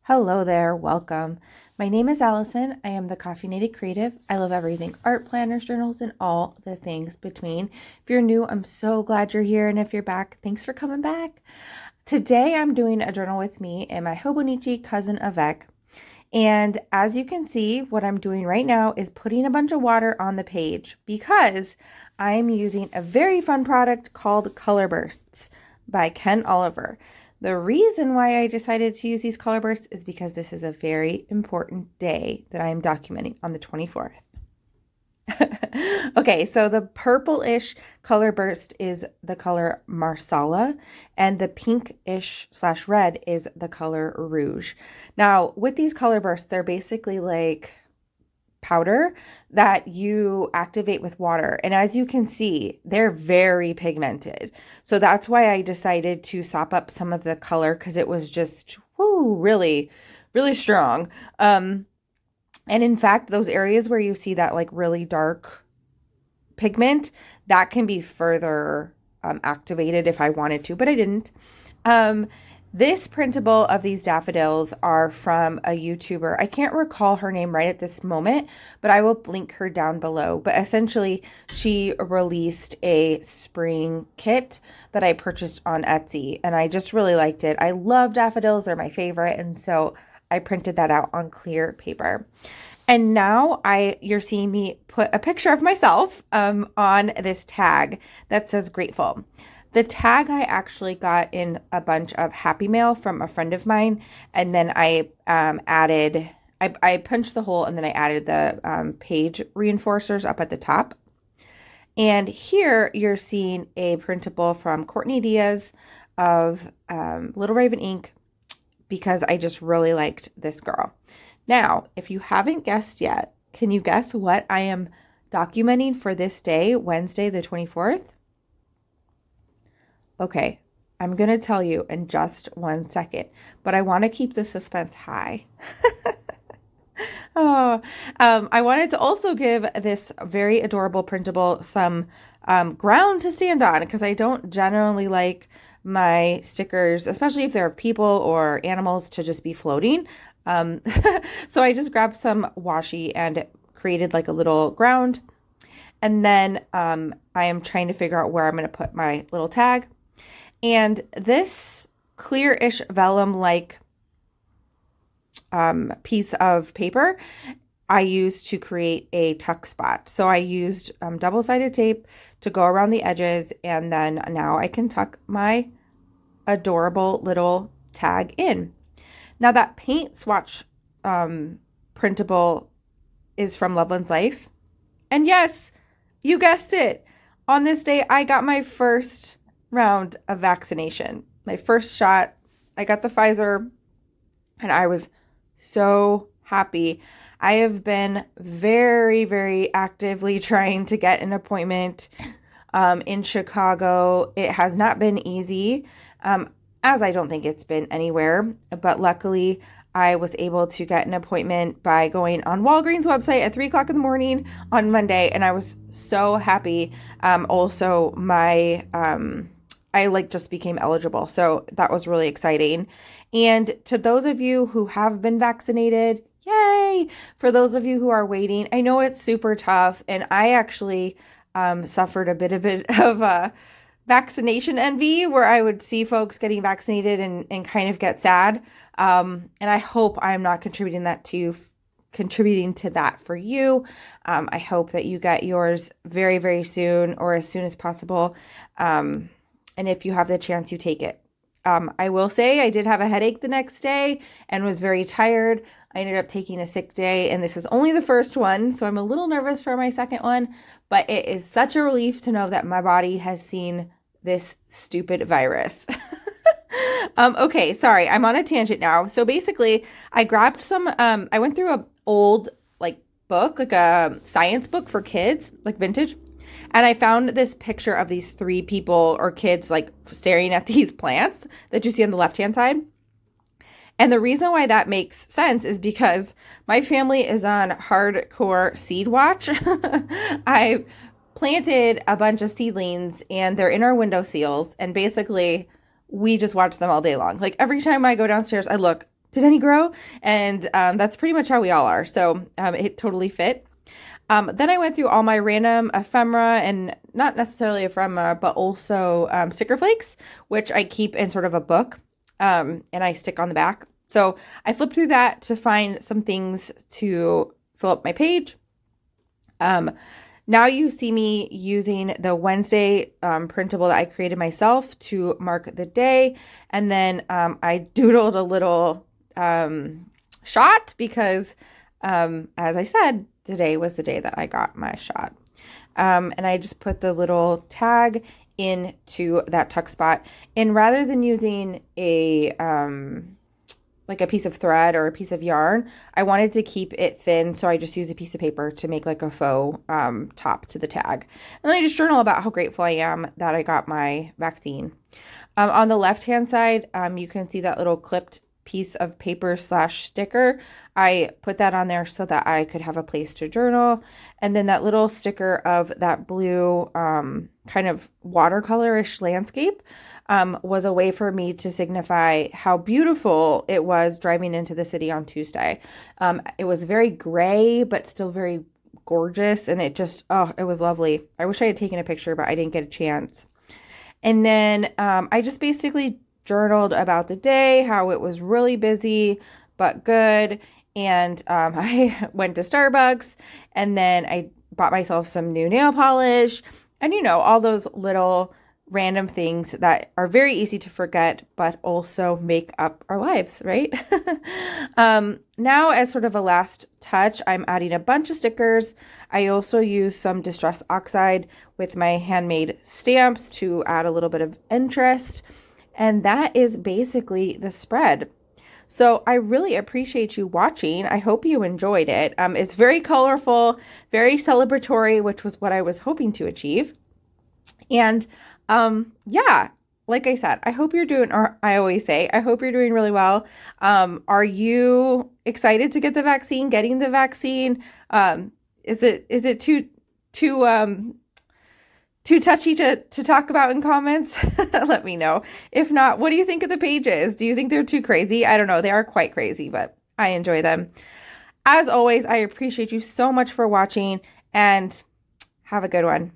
Hello there, welcome. My name is Allison. I am the Caffeinated Creative. I love everything art, planners, journals, and all the things between. If you're new, I'm so glad you're here. And if you're back, thanks for coming back. Today I'm doing a journal with me in my Hobonichi Cousin avec. And as you can see, what I'm doing right now is putting a bunch of water on the page because I'm using a very fun product called Color Bursts by Ken Oliver. The reason why I decided to use these color bursts is because this is a very important day that I am documenting on the 24th. Okay, so the purple-ish color burst is the color Marsala, and the pink-ish / red is the color Rouge. Now, with these color bursts, they're basically like powder that you activate with water. And as you can see, they're very pigmented. So that's why I decided to sop up some of the color because it was just, really, really strong. And in fact, those areas where you see that like really dark pigment, that can be further activated if I wanted to, but I didn't. This printable of these daffodils are from a YouTuber. I can't recall her name right at this moment, but I will link her down below. But essentially, she released a spring kit that I purchased on Etsy, and I just really liked it. I love daffodils. They're my favorite, and so I printed that out on clear paper. And now you're seeing me put a picture of myself on this tag that says grateful. The tag I actually got in a bunch of Happy Mail from a friend of mine, and then I I punched the hole and then I added the page reinforcers up at the top. And here you're seeing a printable from Courtney Diaz of Little Raven ink because I just really liked this girl. Now, if you haven't guessed yet, can you guess what I am documenting for this day, Wednesday the 24th? Okay, I'm going to tell you in just 1 second, but I want to keep the suspense high. I wanted to also give this very adorable printable some ground to stand on because I don't generally like my stickers, especially if they're of people or animals, to just be floating. So I just grabbed some washi and created like a little ground. And then I am trying to figure out where I'm going to put my little tag. And this clear-ish vellum-like piece of paper I used to create a tuck spot. So I used double-sided tape to go around the edges, and then now I can tuck my adorable little tag in. Now that paint swatch printable is from LoveLynnsLife. And yes, you guessed it. On this day, I got my first round of vaccination. My first shot. I got the Pfizer and I was so happy. I have been very, very actively trying to get an appointment in Chicago. It has not been easy, as I don't think it's been anywhere, but luckily I was able to get an appointment by going on Walgreens website at 3 o'clock in the morning on Monday, and I was so happy. Also, I just became eligible, so that was really exciting. And to those of you who have been vaccinated, yay! For those of you who are waiting, I know it's super tough, and I actually suffered a bit of vaccination envy where I would see folks getting vaccinated and kind of get sad. And I hope I'm not contributing to that for you. I hope that you get yours very, very soon or as soon as possible. And if you have the chance, you take it. I will say I did have a headache the next day and was very tired. I ended up taking a sick day, and this is only the first one, so I'm a little nervous for my second one, but it is such a relief to know that my body has seen this stupid virus. Okay, sorry, I'm on a tangent now. So basically, I grabbed some, I went through an old book, like a science book for kids, like vintage. And I found this picture of these 3 people or kids staring at these plants that you see on the left-hand side. And the reason why that makes sense is because my family is on hardcore seed watch. I planted a bunch of seedlings and they're in our window seals. And basically we just watch them all day long. Like every time I go downstairs, I look, did any grow? And that's pretty much how we all are. So it totally fit. Then I went through all my random ephemera, and not necessarily ephemera, but also sticker flakes, which I keep in sort of a book, and I stick on the back. So I flipped through that to find some things to fill up my page. Now you see me using the Wednesday printable that I created myself to mark the day. And then I doodled a little shot because, as I said, today was the day that I got my shot. And I just put the little tag into that tuck spot. And rather than using a like a piece of thread or a piece of yarn, I wanted to keep it thin, so I just used a piece of paper to make like a faux top to the tag. And then I just journal about how grateful I am that I got my vaccine. On the left-hand side, you can see that little clipped piece of paper / sticker. I put that on there so that I could have a place to journal. And then that little sticker of that blue kind of watercolorish landscape was a way for me to signify how beautiful it was driving into the city on Tuesday. It was very gray, but still very gorgeous. And it just, it was lovely. I wish I had taken a picture, but I didn't get a chance. And then I just basically journaled about the day, how it was really busy, but good. And I went to Starbucks, and then I bought myself some new nail polish, and all those little random things that are very easy to forget, but also make up our lives, right? Now, as sort of a last touch, I'm adding a bunch of stickers. I also use some Distress Oxide with my handmade stamps to add a little bit of interest. And that is basically the spread. So I really appreciate you watching. I hope you enjoyed it. It's very colorful, very celebratory, which was what I was hoping to achieve. And yeah, like I said, I hope you're doing, or I always say, I hope you're doing really well. Are you excited to get the vaccine, getting the vaccine? Is it too touchy to talk about in comments? Let me know. If not, what do you think of the pages? Do you think they're too crazy? I don't know. They are quite crazy, but I enjoy them. As always, I appreciate you so much for watching, and have a good one.